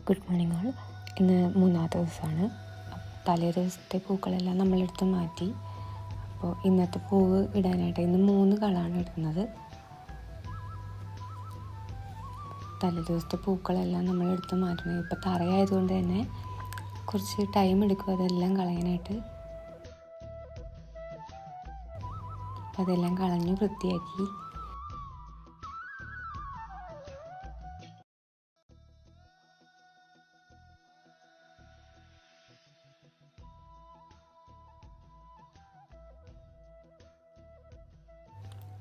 Good morning ആൾ. ഇന്ന് മൂന്നാമത്തെ ദിവസമാണ്. തലേ ദിവസത്തെ പൂക്കളെല്ലാം നമ്മളെടുത്ത് മാറ്റി. അപ്പോൾ ഇന്നത്തെ പൂവ് ഇടാനായിട്ട് ഇന്ന് 3 കളറാണ് ഇടുന്നത്. തലേ ദിവസത്തെ പൂക്കളെല്ലാം നമ്മളെടുത്ത് മാറ്റണം. ഇപ്പോൾ തറയായതുകൊണ്ട് തന്നെ കുറച്ച് ടൈം എടുക്കും അതെല്ലാം കളയാനായിട്ട്. അപ്പോൾ അതെല്ലാം കളഞ്ഞ് വൃത്തിയാക്കി.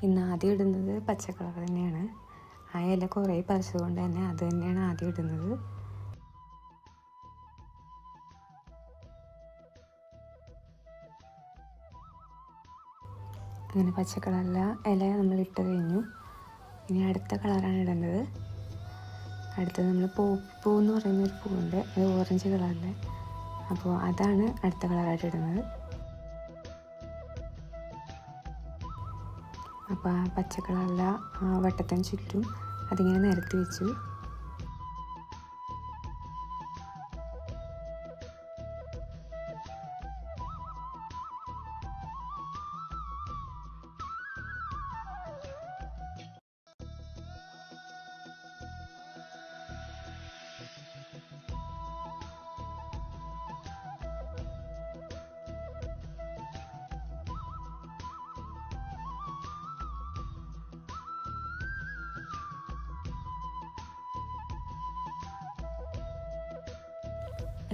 ഇന്ന് ആദ്യം ഇടുന്നത് പച്ച കളർ തന്നെയാണ്. ആ ഇല കുറേ പറിച്ചതുകൊണ്ട് തന്നെ അത് തന്നെയാണ് ആദ്യം ഇടുന്നത്. അങ്ങനെ പച്ച കളറിലെ ഇല നമ്മൾ ഇട്ട് കഴിഞ്ഞു. ഇനി അടുത്ത കളറാണ് ഇടേണ്ടത്. അടുത്തത് നമ്മൾ പൂ എന്ന് പറയുന്നൊരു പൂവുണ്ട്, അത് ഓറഞ്ച് കളറിലെ. അപ്പോൾ അതാണ് അടുത്ത കളറായിട്ട് ഇടുന്നത്. അപ്പോൾ ആ പച്ച കളറിലെ വട്ടത്തിന് ചുറ്റും അതിങ്ങനെ നിരത്തി വെച്ചു.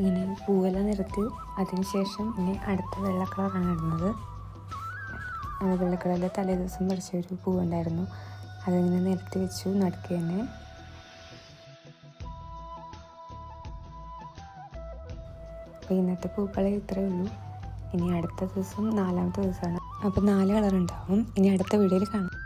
അങ്ങനെ പൂവെല്ലാം നിരത്തി അതിന് ശേഷം ഇനി അടുത്ത വെള്ള കളറാണ് ഇടുന്നത്. അത് വെള്ള കളറിൽ തലേ ദിവസം പറിച്ചൊരു പൂവുണ്ടായിരുന്നു, അതിങ്ങനെ നിരത്തി വെച്ചു നടുക്ക് തന്നെ. അപ്പോൾ ഇന്നത്തെ പൂക്കളെ ഇത്രയേ ഉള്ളൂ. ഇനി അടുത്ത ദിവസം 4ാമത്തെ ദിവസമാണ്. അപ്പോൾ 4 കളർ ഉണ്ടാവും. ഇനി അടുത്ത വീഡിയോയിൽ കാണാം.